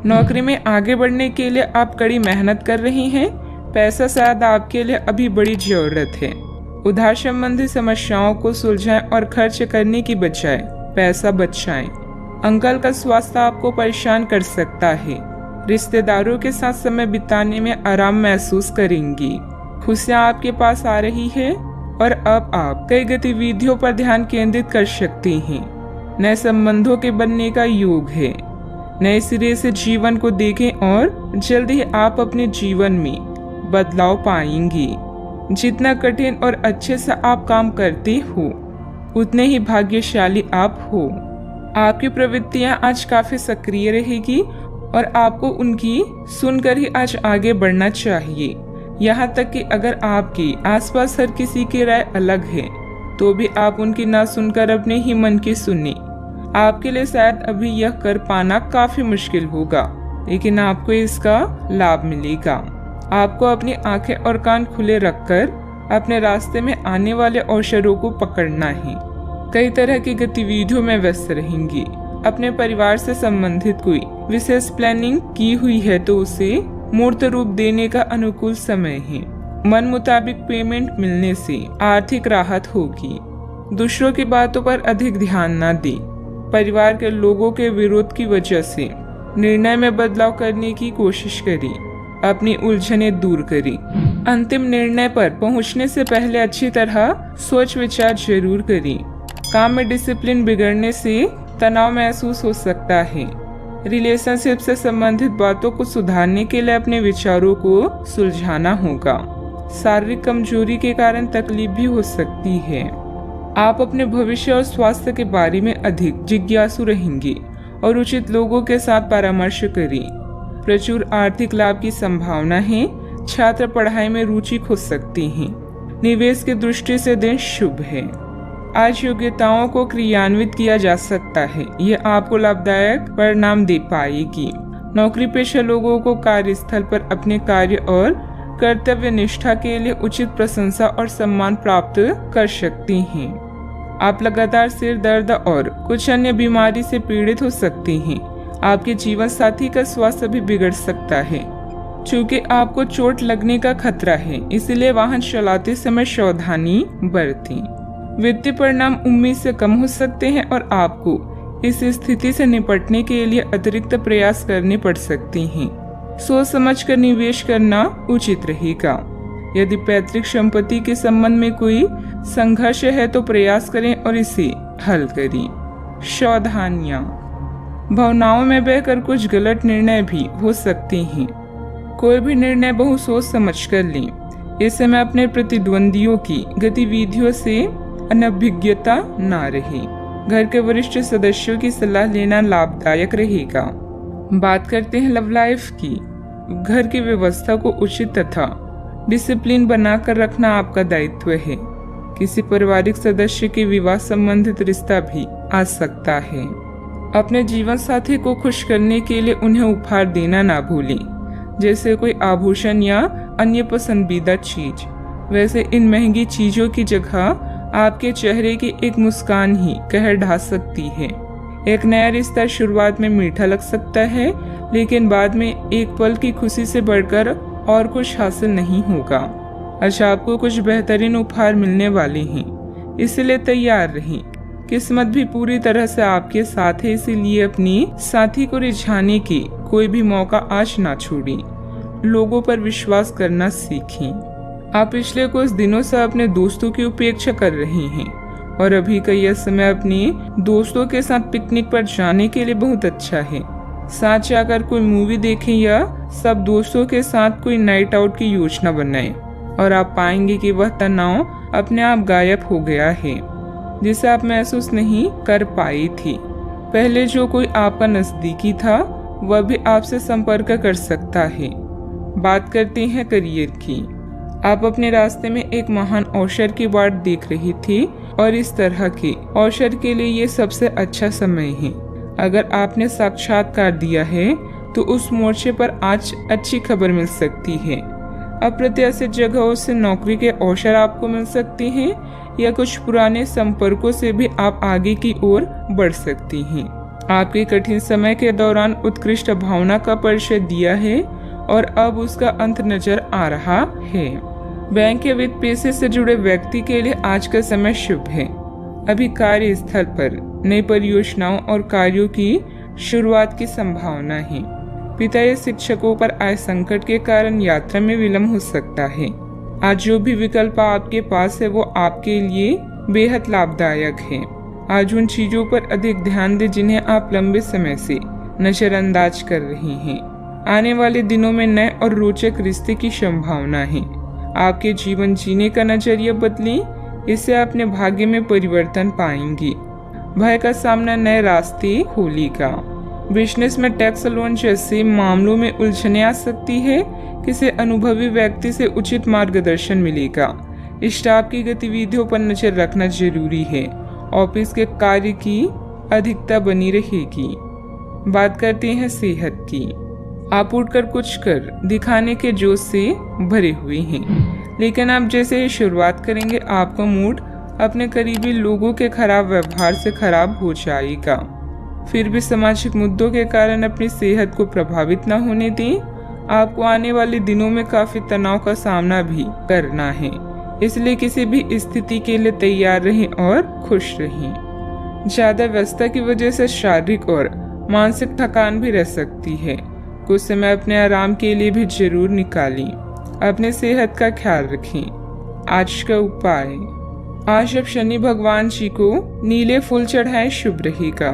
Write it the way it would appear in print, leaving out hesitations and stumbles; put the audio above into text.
नौकरी में आगे बढ़ने के लिए आप कड़ी मेहनत कर रही हैं। पैसा शायद आपके लिए अभी बड़ी जरूरत है। उधार संबंधी समस्याओं को सुलझाएं और खर्च करने की बजाय पैसा बचाएं। अंकल का स्वास्थ्य आपको परेशान कर सकता है। रिश्तेदारों के साथ समय बिताने में आराम महसूस करेंगी। खुशियाँ आपके पास आ रही है और अब आप कई गतिविधियों पर ध्यान केंद्रित कर सकती हैं। नए संबंधों के बनने का योग है। नए सिरे से जीवन को देखें और जल्द ही आप अपने जीवन में बदलाव पाएंगी। जितना कठिन और अच्छे से आप काम करते हो उतने ही भाग्यशाली आप हो। आपकी प्रवृत्तियां आज काफी सक्रिय रहेगी और आपको उनकी सुनकर ही आज आगे बढ़ना चाहिए। यहाँ तक कि अगर आपके आसपास हर किसी की राय अलग है तो भी आप उनकी ना सुनकर अपने ही मन की सुने। आपके लिए शायद अभी यह कर पाना काफी मुश्किल होगा, लेकिन आपको इसका लाभ मिलेगा। आपको अपनी आंखें और कान खुले रखकर अपने रास्ते में आने वाले अवसरों को पकड़ना है। कई तरह की गतिविधियों में व्यस्त रहेंगी। अपने परिवार से संबंधित कोई विशेष प्लानिंग की हुई है तो उसे मूर्त रूप देने का अनुकूल समय है। मन मुताबिक पेमेंट मिलने से आर्थिक राहत होगी। दूसरों की बातों पर अधिक ध्यान न दें। परिवार के लोगों के विरोध की वजह से निर्णय में बदलाव करने की कोशिश करें। अपनी उलझनें दूर करें। अंतिम निर्णय पर पहुंचने से पहले अच्छी तरह सोच विचार जरूर करें। काम में डिसिप्लिन बिगड़ने से तनाव महसूस हो सकता है। रिलेशनशिप से संबंधित बातों को सुधारने के लिए अपने विचारों को सुलझाना होगा। शारीरिक कमजोरी के कारण तकलीफ भी हो सकती है। आप अपने भविष्य और स्वास्थ्य के बारे में अधिक जिज्ञासु रहेंगे और उचित लोगों के साथ परामर्श करें। प्रचुर आर्थिक लाभ की संभावना है। छात्र पढ़ाई में रुचि खो सकते हैं। निवेश की दृष्टि से दिन शुभ है। आज योग्यताओं को क्रियान्वित किया जा सकता है। यह आपको लाभदायक परिणाम दे पाएगी। नौकरी पेशा लोगों को कार्यस्थल पर अपने कार्य और कर्तव्य निष्ठा के लिए उचित प्रशंसा और सम्मान प्राप्त कर सकती हैं। आप लगातार सिर दर्द और कुछ अन्य बीमारी से पीड़ित हो सकते हैं। आपके जीवन साथी का स्वास्थ्य भी बिगड़ सकता है। चूँकि आपको चोट लगने का खतरा है, इसलिए वाहन चलाते समय सावधानी बरतें। वित्तीय परिणाम उम्मीद से कम हो सकते हैं और आपको इस स्थिति से निपटने के लिए अतिरिक्त प्रयास करने पड़ सकते हैं। सोच समझकर निवेश करना उचित रहेगा। यदि पैतृक संपत्ति के संबंध में कोई संघर्ष है तो प्रयास करें और इसे हल करें। सावधानियां। भावनाओं में बहकर कुछ गलत निर्णय भी हो सकते हैं। कोई भी निर्णय बहुत सोच समझ कर लें। इस समय अपने प्रतिद्वंदियों की गतिविधियों से अनभिज्ञता न रहे। घर के वरिष्ठ सदस्यों की सलाह लेना लाभदायक रहेगा। बात करते हैं लव लाइफ की। घर की व्यवस्था को उचित तथा डिसिप्लिन बनाकर रखना आपका दायित्व है। किसी पारिवारिक सदस्य के विवाह संबंधित रिश्ता भी आ सकता है। अपने जीवन साथी को खुश करने के लिए उन्हें उपहार देना ना भूलें, जैसे कोई आभूषण या अन्य पसंदीदा चीज। वैसे इन महंगी चीजों की जगह आपके चेहरे की एक मुस्कान ही कहर ढा सकती है। एक नया रिश्ता शुरुआत में मीठा लग सकता है, लेकिन बाद में एक पल की खुशी से बढ़कर और कुछ हासिल नहीं होगा। आज आपको कुछ बेहतरीन उपहार मिलने वाले हैं, इसलिए तैयार रहें। किस्मत भी पूरी तरह से आपके साथ है, इसीलिए अपनी साथी को रिझाने की कोई भी मौका आज ना छोड़ें। लोगों पर विश्वास करना सीखें। आप पिछले कुछ दिनों से अपने दोस्तों की उपेक्षा कर रहे हैं और अभी का यह समय अपने दोस्तों के साथ पिकनिक पर जाने के लिए बहुत अच्छा है। साथ जाकर कोई मूवी देखें या सब दोस्तों के साथ कोई नाइट आउट की योजना बनाएं और आप पाएंगे कि वह तनाव अपने आप गायब हो गया है, जिसे आप महसूस नहीं कर पाई थी। पहले जो कोई आपका नजदीकी था वह भी आपसे संपर्क कर सकता है। बात करते हैं करियर की। आप अपने रास्ते में एक महान अवसर की बाट देख रही थी और इस तरह के अवसर के लिए ये सबसे अच्छा समय है। अगर आपने साक्षात्कार दिया है तो उस मोर्चे पर आज अच्छी खबर मिल सकती है। अप्रत्याशित जगहों से नौकरी के अवसर आपको मिल सकते हैं या कुछ पुराने संपर्कों से भी आप आगे की ओर बढ़ सकती हैं। आपके कठिन समय के दौरान उत्कृष्ट भावना का परिचय दिया है और अब उसका अंत नजर आ रहा है। बैंक या वित्त पेशे से जुड़े व्यक्ति के लिए आज का समय शुभ है। अभी कार्यस्थल पर नई परियोजनाओं और कार्यों की शुरुआत की संभावना है। पिता या शिक्षकों पर आए संकट के कारण यात्रा में विलंब हो सकता है। आज जो भी विकल्प आपके पास है वो आपके लिए बेहद लाभदायक है। आज उन चीजों पर अधिक ध्यान दें जिन्हें आप लंबे समय से नजरअंदाज कर रही हैं। आने वाले दिनों में नए और रोचक रिश्ते की संभावना है। आपके जीवन जीने का नजरिया बदलें, इससे अपने भाग्य में परिवर्तन पाएंगी। भय का सामना नए रास्ते खोलेगा। बिजनेस में टैक्स लोन जैसे मामलों में उलझने आ सकती है। किसी अनुभवी व्यक्ति से उचित मार्गदर्शन मिलेगा। स्टाफ की गतिविधियों पर नजर रखना जरूरी है। ऑफिस के कार्य की अधिकता बनी रहेगी। बात करते हैं सेहत की। आप उठकर कुछ कर दिखाने के जोश से भरे हुए हैं, लेकिन आप जैसे ही शुरुआत करेंगे आपका मूड अपने करीबी लोगों के खराब व्यवहार से खराब हो जाएगा। फिर भी सामाजिक मुद्दों के कारण अपनी सेहत को प्रभावित न होने दें। आपको आने वाले दिनों में काफी तनाव का सामना भी करना है, इसलिए किसी भी स्थिति के लिए तैयार रहें और खुश रहें। ज्यादा व्यस्तता की वजह से शारीरिक और मानसिक थकान भी रह सकती है। कुछ समय अपने आराम के लिए भी जरूर निकालें। अपने सेहत का ख्याल रखें। आज का उपाय, आज आप शनि भगवान जी को नीले फूल चढ़ाएं, शुभ रहेगा।